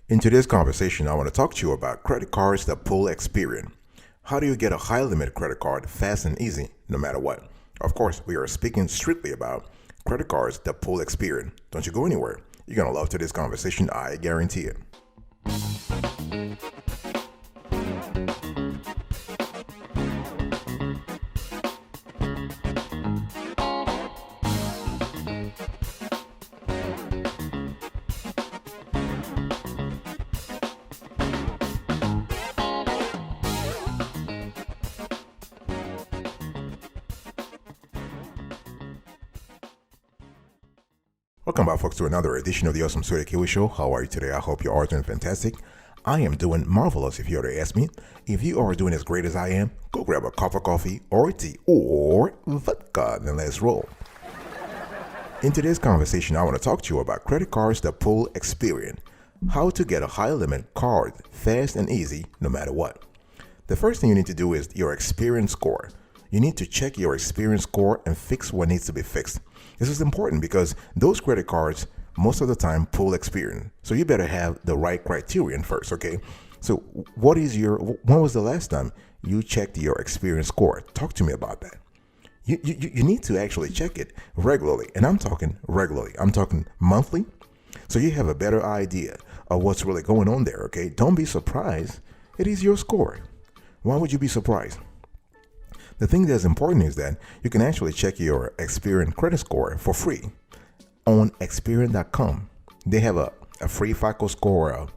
In today's conversation, I want to talk to you about credit cards that pull Experian. How do you get a high limit credit card fast and easy, no matter what? Of course, we are speaking strictly about credit cards that pull Experian. Don't you go anywhere. You're going to love today's conversation, I guarantee it. Welcome back, folks, to another edition of the Awesome Sweet Kiwi Show. How are you today? I hope you are doing fantastic. I am doing marvelous, if you were to ask me. If you are doing as great as I am, go grab a cup of coffee or tea or vodka, and let's roll. In today's conversation, I want to talk to you about credit cards that pull Experian. How to get a high limit card fast and easy, no matter what. The first thing you need to do is your Experian score. You need to check your Experian score and fix what needs to be fixed. This is important because those credit cards most of the time pull Experian. So you better have the right criterion first, okay? So when was the last time you checked your Experian score? Talk to me about that. You need to actually check it regularly. And I'm talking regularly. I'm talking monthly. So you have a better idea of what's really going on there, okay? Don't be surprised. It is your score. Why would you be surprised? The thing that's important is that you can actually check your Experian credit score for free on Experian.com. They have a free FICO score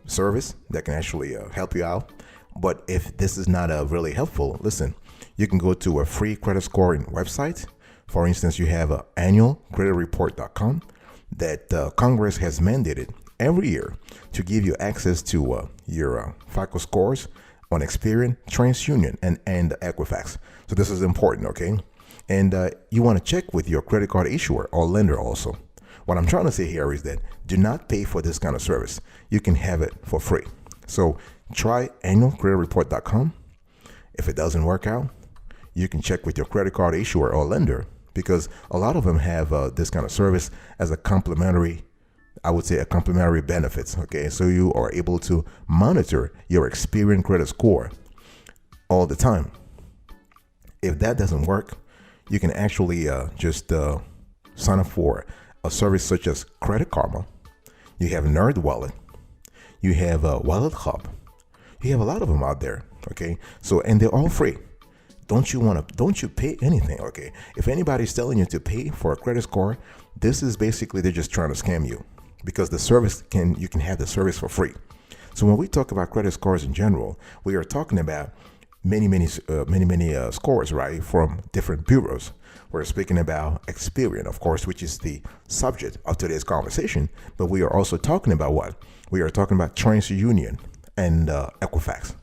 service that can actually help you out. But if this is not really helpful, listen, you can go to a free credit scoring website. For instance, you have annualcreditreport.com that Congress has mandated every year to give you access to your FICO scores on Experian, TransUnion, and Equifax. So this is important, okay? And you want to check with your credit card issuer or lender also. What I'm trying to say here is that do not pay for this kind of service. You can have it for free. So try annualcreditreport.com. If it doesn't work out, you can check with your credit card issuer or lender because a lot of them have this kind of service as a complimentary benefits, okay? So you are able to monitor your Experian credit score all the time. If that doesn't work, you can actually just sign up for a service such as Credit Karma. You have Nerd Wallet. You have Wallet Hub. You have a lot of them out there, okay? So, and they're all free. Don't you pay anything, okay? If anybody's telling you to pay for a credit score, this is basically they're just trying to scam you. Because you can have the service for free. So when we talk about credit scores in general, we are talking about many scores, right, from different bureaus. We're speaking about Experian, of course, which is the subject of today's conversation. But we are also talking about what? We are talking about TransUnion and Equifax.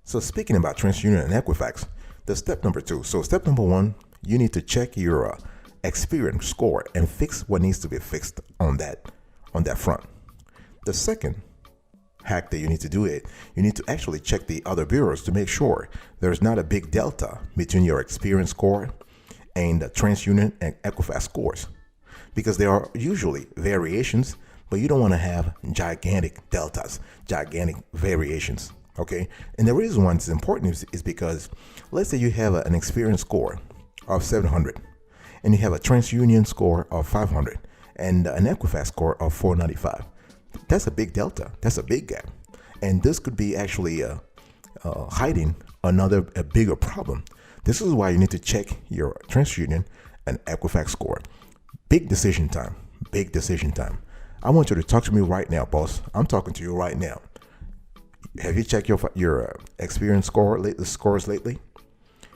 So speaking about TransUnion and Equifax, the step number 2. So step number 1, you need to check your Experian score and fix what needs to be fixed on that front. The second hack that you need to do you need to actually check the other bureaus to make sure there's not a big delta between your Experian score and the TransUnion and Equifax scores, because there are usually variations, but you don't want to have gigantic deltas, gigantic variations, okay? And the reason why it's important is because let's say you have an Experian score of 700 and you have a TransUnion score of 500 and an Equifax score of 495. That's a big delta. That's a big gap. And this could be actually hiding a bigger problem. This is why you need to check your TransUnion and Equifax score. Big decision time. Big decision time. I want you to talk to me right now, boss. I'm talking to you right now. Have you checked your Experian scores lately?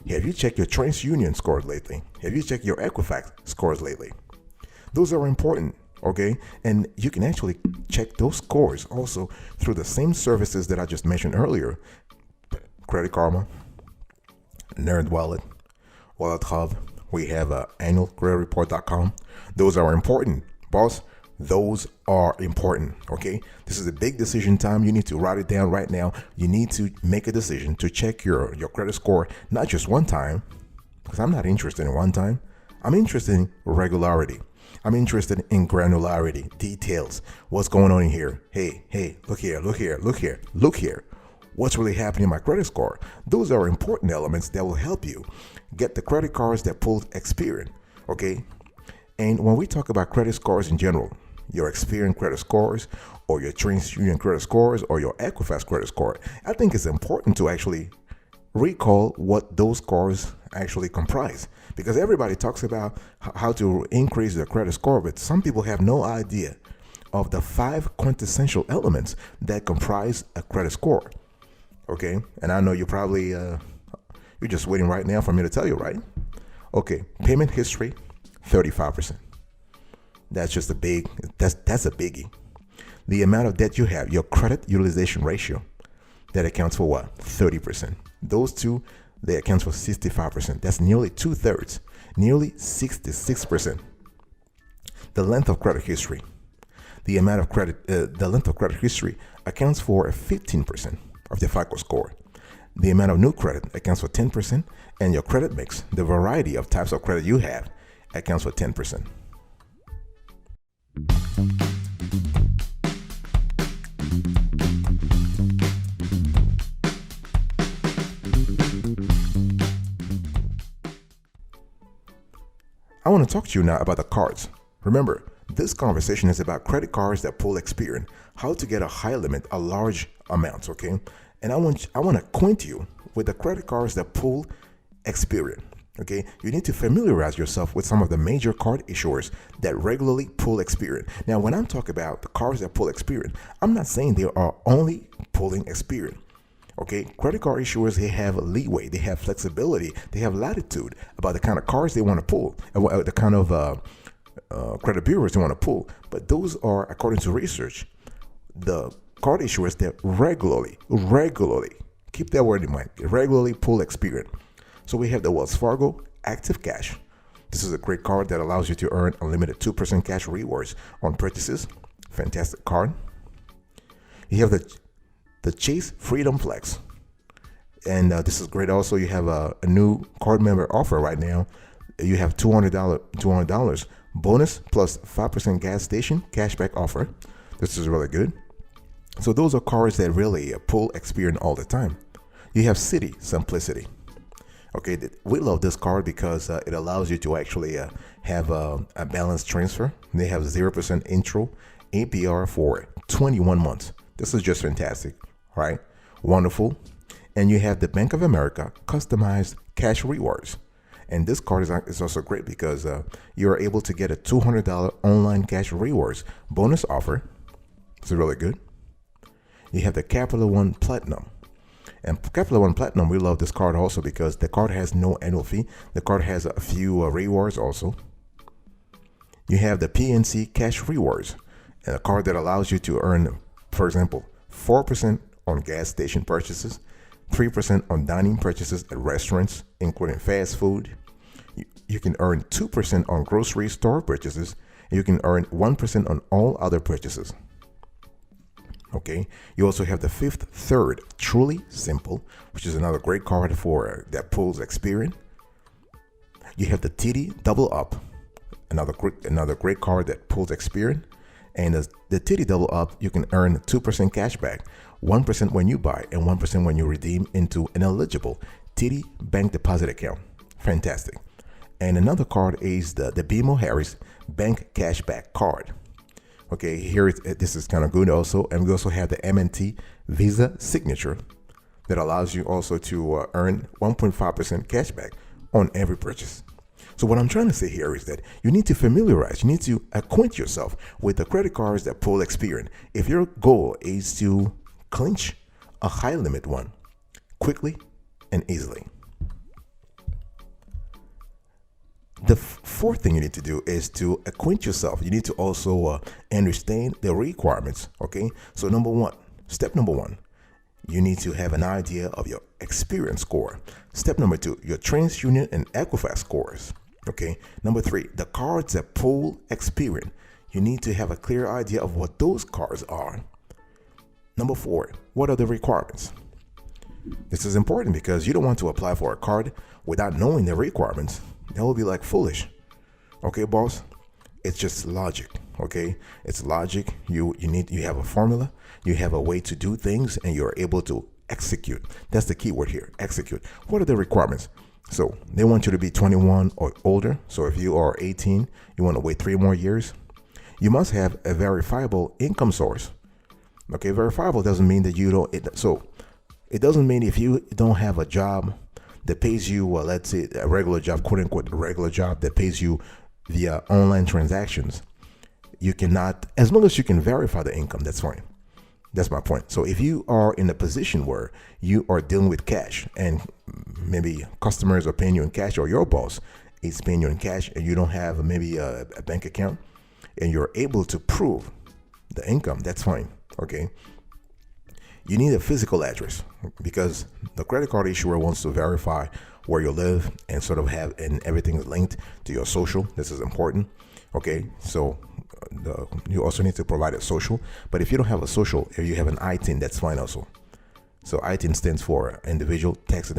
Have you checked your TransUnion scores lately? Have you checked your Equifax scores lately? Those are important, okay? And you can actually check those scores also through the same services that I just mentioned earlier. Credit Karma, Nerd Wallet, Wallet Hub. We have annualcreditreport.com. Those are important, boss. Those are important, okay? This is a big decision time. You need to write it down right now. You need to make a decision to check your credit score, not just one time, because I'm not interested in one time. I'm interested in regularity. I'm interested in granularity, details. What's going on in here? Hey, look here, look here, look here, look here. What's really happening in my credit score? Those are important elements that will help you get the credit cards that pull Experian, okay? And when we talk about credit scores in general, your Experian credit scores or your TransUnion credit scores or your Equifax credit score, I think it's important to actually recall what those scores actually comprise, because everybody talks about how to increase their credit score, but some people have no idea of the 5 quintessential elements that comprise a credit score. Okay, and I know you're probably you're just waiting right now for me to tell you, right? Okay, payment history, 35%. That's just that's a biggie. The amount of debt you have, your credit utilization ratio, that accounts for what? 30%. Those two, they account for 65%. That's nearly 2/3, nearly 66%. The length of credit history, the length of credit history accounts for 15% of the FICO score. The amount of new credit accounts for 10%, and your credit mix, the variety of types of credit you have, accounts for 10%. I want to talk to you now about the cards. Remember, this conversation is about credit cards that pull Experian, how to get a high limit, a large amount, okay? And I want to acquaint you with the credit cards that pull Experian, okay? You need to familiarize yourself with some of the major card issuers that regularly pull Experian. Now, when I'm talking about the cards that pull Experian, I'm not saying they are only pulling Experian. Okay, credit card issuers, they have leeway, they have flexibility, they have latitude about the kind of cards they want to pull, and the kind of credit bureaus they want to pull. But those are, according to research, the card issuers that regularly, keep that word in mind, regularly pull Experian. So we have the Wells Fargo Active Cash. This is a great card that allows you to earn unlimited 2% cash rewards on purchases. Fantastic card. You have the Chase Freedom Flex, and this is great. Also, you have a new card member offer right now. You have $200 bonus plus 5% gas station cashback offer. This is really good. So those are cards that really pull Experian all the time. You have City Simplicity. Okay, we love this card because it allows you to actually have a balanced transfer. They have 0% intro APR for 21 months. This is just fantastic, right? Wonderful. And you have the Bank of America customized cash rewards. And this card is also great because you're able to get a $200 online cash rewards bonus offer. It's really good. You have the Capital One Platinum. And Capital One Platinum, we love this card also because the card has no annual fee. The card has a few rewards also. You have the PNC Cash Rewards, and a card that allows you to earn, for example, 4% on gas station purchases, 3% on dining purchases at restaurants, including fast food. You can earn 2% on grocery store purchases, and you can earn 1% on all other purchases. Okay, you also have the Fifth Third Truly Simple, which is another great card for that pulls Experian. You have the TD Double Up, another great card that pulls Experian. And the TD Double Up, you can earn 2% cash back, 1% when you buy, and 1% when you redeem into an eligible TD bank deposit account. Fantastic. And another card is the BMO Harris Bank Cashback Card. Okay, here this is kind of good also. And we also have the M&T Visa Signature that allows you also to earn 1.5% cash back on every purchase. So what I'm trying to say here is that you need to familiarize, you need to acquaint yourself with the credit cards that pull Experian. If your goal is to clinch a high limit one quickly and easily. The fourth thing you need to do is to acquaint yourself. You need to also understand the requirements. Okay, so step number one, you need to have an idea of your Experian score. Step number two, your TransUnion and Equifax scores. Okay, number three, the cards that pull Experian. You need to have a clear idea of what those cards are. Number four, what are the requirements? This is important because you don't want to apply for a card without knowing the requirements. That would be like foolish. Okay, boss? It's just logic, okay? It's logic. You have a formula, you have a way to do things, and you're able to execute. That's the key word here, execute. What are the requirements? So they want you to be 21 or older. So if you are 18, you want to wait 3 more years. You must have a verifiable income source. Okay, verifiable doesn't mean that you don't. So it doesn't mean if you don't have a job that pays you, well, let's say a regular job, quote unquote, a regular job that pays you via online transactions. You cannot, as long as you can verify the income, that's fine. That's my point. So if you are in a position where you are dealing with cash and maybe customers are paying you in cash, or your boss is paying you in cash, and you don't have maybe a bank account, and you're able to prove the income, that's fine. Okay. You need a physical address because the credit card issuer wants to verify where you live and sort of have, and everything is linked to your social. This is important. Okay. So you also need to provide a social, but if you don't have a social, if you have an ITIN, that's fine also. So ITIN stands for individual tax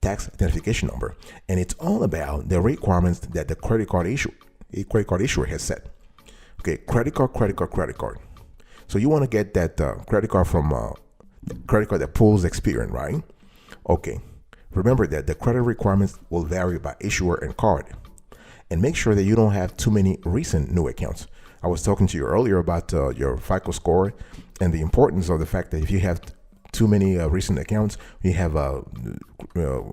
identification number, and it's all about the requirements that the credit card issuer has set. Okay, credit card. So you want to get that credit card from credit card that pulls Experian, right? Okay, remember that the credit requirements will vary by issuer and card. And make sure that you don't have too many recent new accounts. I was talking to you earlier about your FICO score and the importance of the fact that if you have too many recent accounts, you have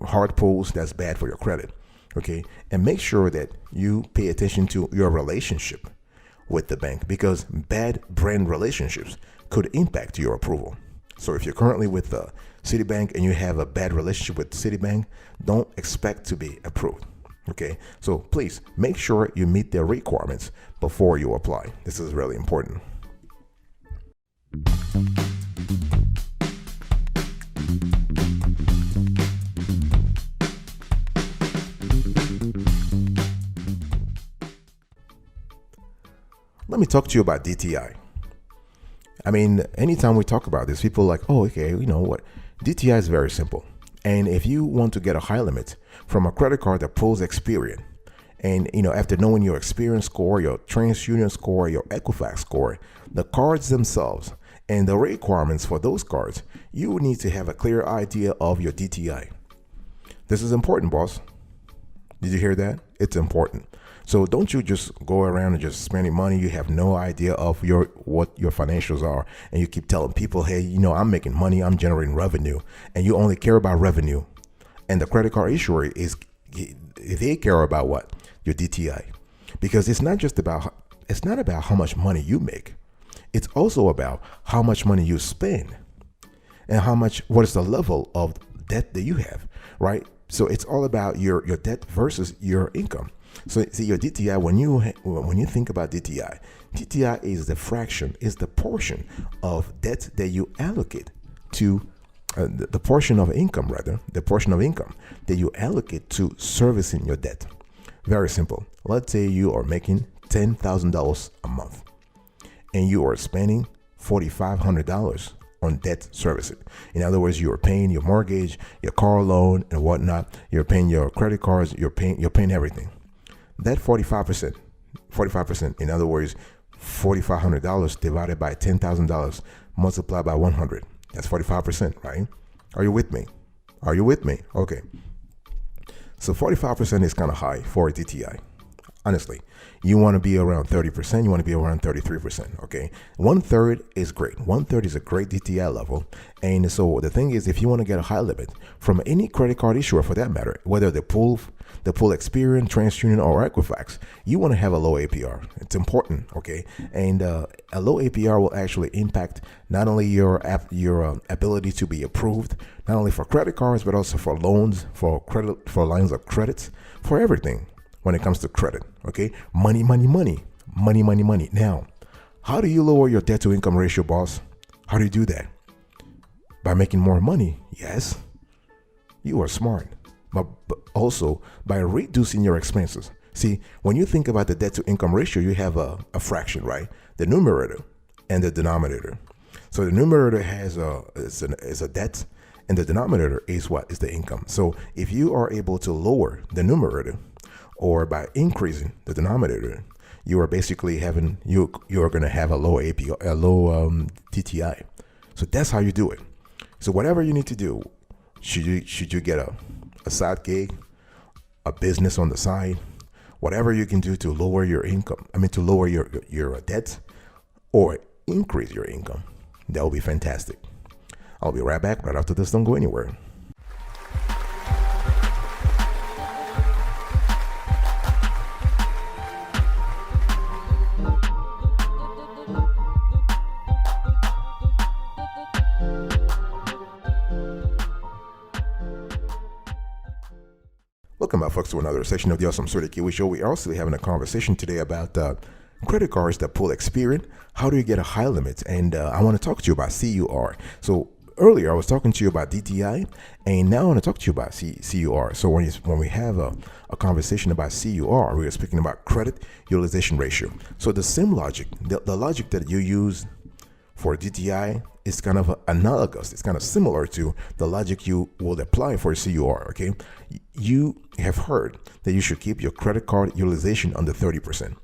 hard pulls, that's bad for your credit. Okay, and make sure that you pay attention to your relationship with the bank, because bad brand relationships could impact your approval. So if you're currently with Citibank and you have a bad relationship with Citibank, don't expect to be approved. Okay, so please make sure you meet their requirements before you apply. This is really important. Let me talk to you about DTI. I mean, anytime we talk about this, people are like, oh, okay, you know what? DTI is very simple. And if you want to get a high limit from a credit card that pulls Experian, and after knowing your Experian score, your TransUnion score, your Equifax score, the cards themselves, and the requirements for those cards, you need to have a clear idea of your DTI. This is important, boss. Did you hear that? It's important. So don't you just go around and just spending money. You have no idea of what your financials are, and you keep telling people, hey, I'm making money, I'm generating revenue, and you only care about revenue. And the credit card issuer they care about what? Your DTI. Because it's not about how much money you make. It's also about how much money you spend and what is the level of debt that you have, right? So it's all about your debt versus your income. So see, your DTI, when you think about DTI is the portion of debt that you allocate to the portion of income that you allocate to servicing your debt. Very simple. Let's say you are making $10,000 a month and you are spending $4,500 on debt servicing. In other words, you are paying your mortgage, your car loan, and whatnot. You're paying your credit cards. You're paying everything. That 45%, in other words, $4,500 divided by $10,000 multiplied by 100. That's 45%, right? Are you with me? Okay. So 45% is kind of high for a DTI. Honestly, you want to be around 30%. You want to be around 33%. Okay. 1/3 is great. 1/3 is a great DTI level. And so the thing is, if you want to get a high limit from any credit card issuer for that matter, whether they pull Experian, TransUnion, or Equifax, you want to have a low APR. It's important. Okay. And a low APR will actually impact not only your ability to be approved, not only for credit cards, but also for loans, for lines of credits, for everything. When it comes to credit, okay? Money. Now, how do you lower your debt to income ratio, boss? How do you do that? By making more money. Yes, you are smart, but also by reducing your expenses. See, when you think about the debt to income ratio, you have a fraction, right? The numerator and the denominator. So the numerator is a debt, and the denominator is what? Is the income. So if you are able to lower the numerator or by increasing the denominator, you are basically having you are going to have a low APR, a low DTI. So that's how you do it. So whatever you need to do, should you get a side gig, a business on the side, whatever you can do to lower your income, to lower your debt or increase your income, that will be fantastic. I'll be right back right after this. Don't go anywhere. Welcome back, folks, to another session of the Awesome Sort of Kiwi Show. We are also having a conversation today about credit cards that pull Experian. How do you get a high limit? And I want to talk to you about CUR. So earlier I was talking to you about DTI, and now I want to talk to you about CUR. So when we have a conversation about CUR, we are speaking about credit utilization ratio. So the same logic, the logic that you use for DTI is kind of analogous. It's kind of similar to the logic you will apply for CUR. Okay, you have heard that you should keep your credit card utilization under 30%,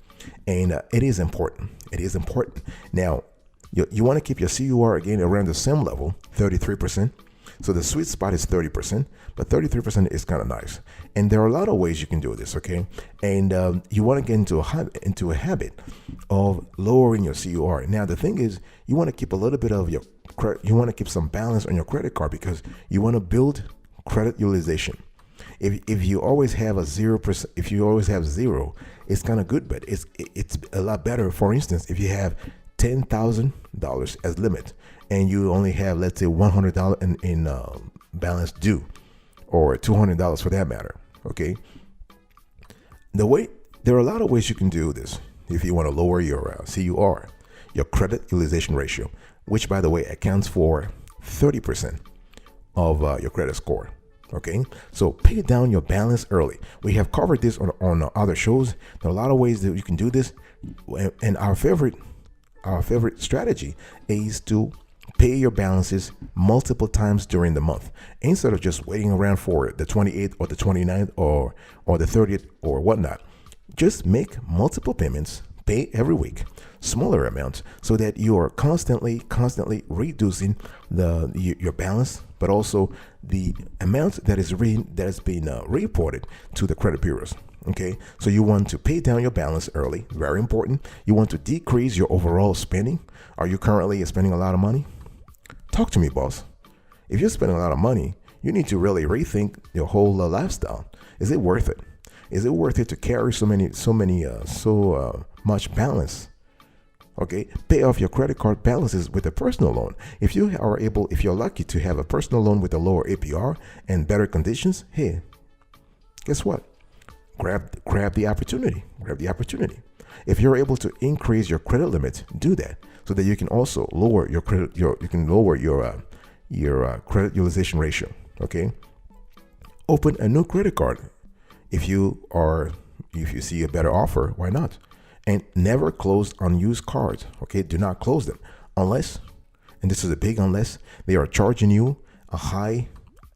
and it is important. It is important. Now, you want to keep your CUR again around the same level, 33%. So the sweet spot is 30%, but 33% is kind of nice. And there are a lot of ways you can do this, okay? And you want to get into a habit of lowering your CUR. Now, the thing is, you want to keep a little bit of your credit. You want to keep some balance on your credit card because you want to build credit utilization. If you always have a 0%, if you always have zero, it's kind of good, but it's a lot better. For instance, if you have $10,000 as limit, and you only have, let's say, $100 in balance due, or $200 for that matter. Okay. There are a lot of ways you can do this if you want to lower your CUR, your credit utilization ratio, which, by the way, accounts for 30% of your credit score. Okay, so pay down your balance early. We have covered this on other shows. There are a lot of ways that you can do this, and our favorite strategy is to pay your balances multiple times during the month instead of just waiting around for the 28th or the 29th or the 30th or whatnot. Just make multiple payments, pay every week, smaller amounts, so that you are constantly reducing your balance, but also the amount that is being reported to the credit bureaus. Okay, so you want to pay down your balance early, very important. You want to decrease your overall spending. Are you currently spending a lot of money? Talk to me, boss. If you're spending a lot of money, you need to really rethink your whole lifestyle. Is it worth it? Is it worth it to carry so much balance? Okay, pay off your credit card balances with a personal loan. If you're lucky to have a personal loan with a lower APR and better conditions, hey, guess what? Grab the opportunity. Grab the opportunity. If you're able to increase your credit limit, do that so that you can also lower your credit. You can lower your credit utilization ratio. Okay. Open a new credit card if you see a better offer. Why not? And never close unused cards. Okay. Do not close them unless, and this is a big unless, they are charging you a high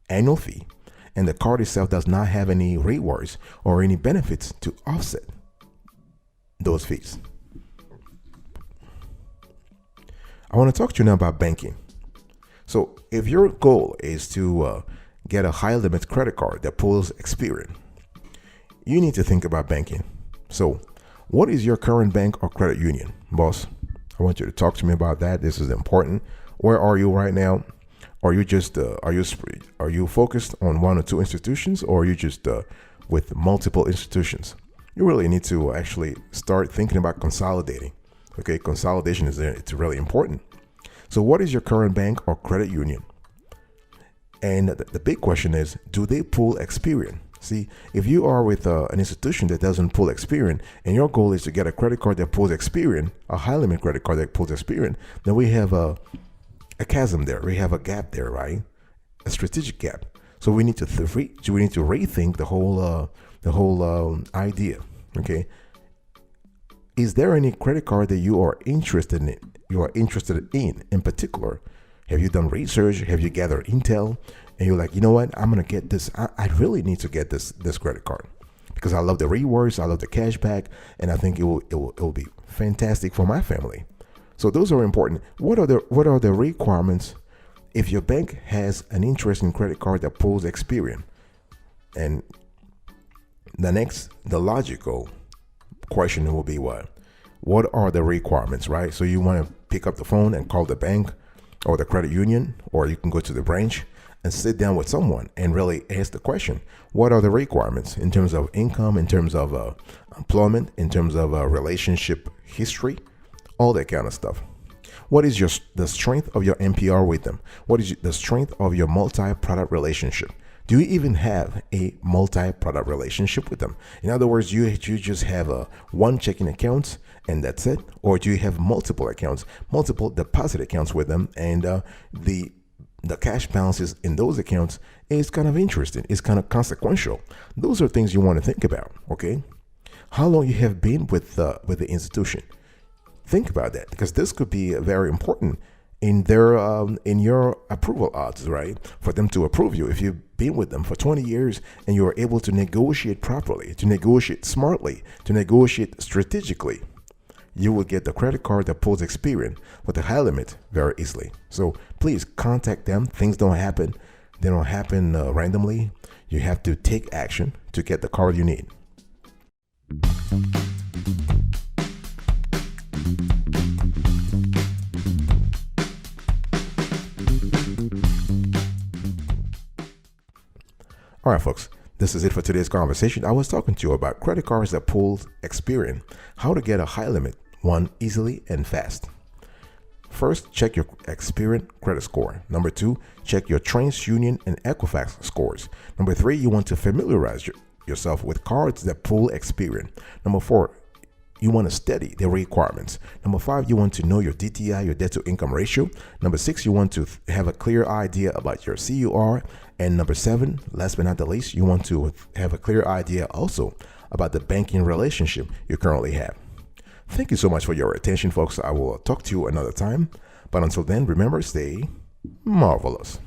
annual fee, and the card itself does not have any rewards or any benefits to offset those fees. I want to talk to you now about banking. So if your goal is to get a high limit credit card that pulls Experian, you need to think about banking. So what is your current bank or credit union? Boss, I want you to talk to me about that. This is important. Where are you right now? Are you just are you focused on one or two institutions, or are you just with multiple institutions? You really need to actually start thinking about consolidating. Okay, consolidation it's really important. So what is your current bank or credit union? And the big question is, do they pull Experian? See, if you are with an institution that doesn't pull Experian, and your goal is to get a credit card that pulls Experian, a high limit credit card that pulls Experian, then we have a chasm there. We have a gap there, right? A strategic gap. So we need to rethink the whole idea. Okay. Is there any credit card that you are interested in? In particular, have you done research? Have you gathered intel? And you're like, you know what? I'm gonna get this. I really need to get this credit card. because I love the rewards, I love the cash back, and I think it will be fantastic for my family. So those are important. What are the requirements if your bank has an interest in credit card that pulls Experian? And the logical question will be what? What are the requirements, right? So you want to pick up the phone and call the bank or the credit union, or you can go to the branch and sit down with someone and really ask the question: what are the requirements in terms of income, in terms of employment, in terms of relationship history, all that kind of stuff? What is the strength of your MPR with them? What is the strength of your multi-product relationship? Do you even have a multi-product relationship with them? In other words, you just have one checking account and that's it? Or do you have multiple accounts, multiple deposit accounts with them, and the cash balances in those accounts is kind of interesting, it's kind of consequential? Those are things you want to think about, okay? How long you have been with the institution? Think about that, because this could be very important in your approval odds, right? For them to approve you. If you've been with them for 20 years and you are able to negotiate properly, to negotiate smartly, to negotiate strategically, you will get the credit card that pulls Experian with a high limit very easily. So please contact them. Things don't happen. They don't happen randomly. You have to take action to get the card you need. All right, folks, this is it for today's conversation. I was talking to you about credit cards that pull Experian, how to get a high limit one easily and fast. First, check your Experian credit score. Number 2, check your TransUnion and Equifax scores. Number 3, you want to familiarize yourself with cards that pull Experian. Number 4, you want to study the requirements. Number 5, you want to know your DTI, your debt to income ratio. Number 6, you want to have a clear idea about your CUR. And number 7, last but not the least, you want to have a clear idea also about the banking relationship you currently have. Thank you so much for your attention, folks. I will talk to you another time. But until then, remember, stay marvelous.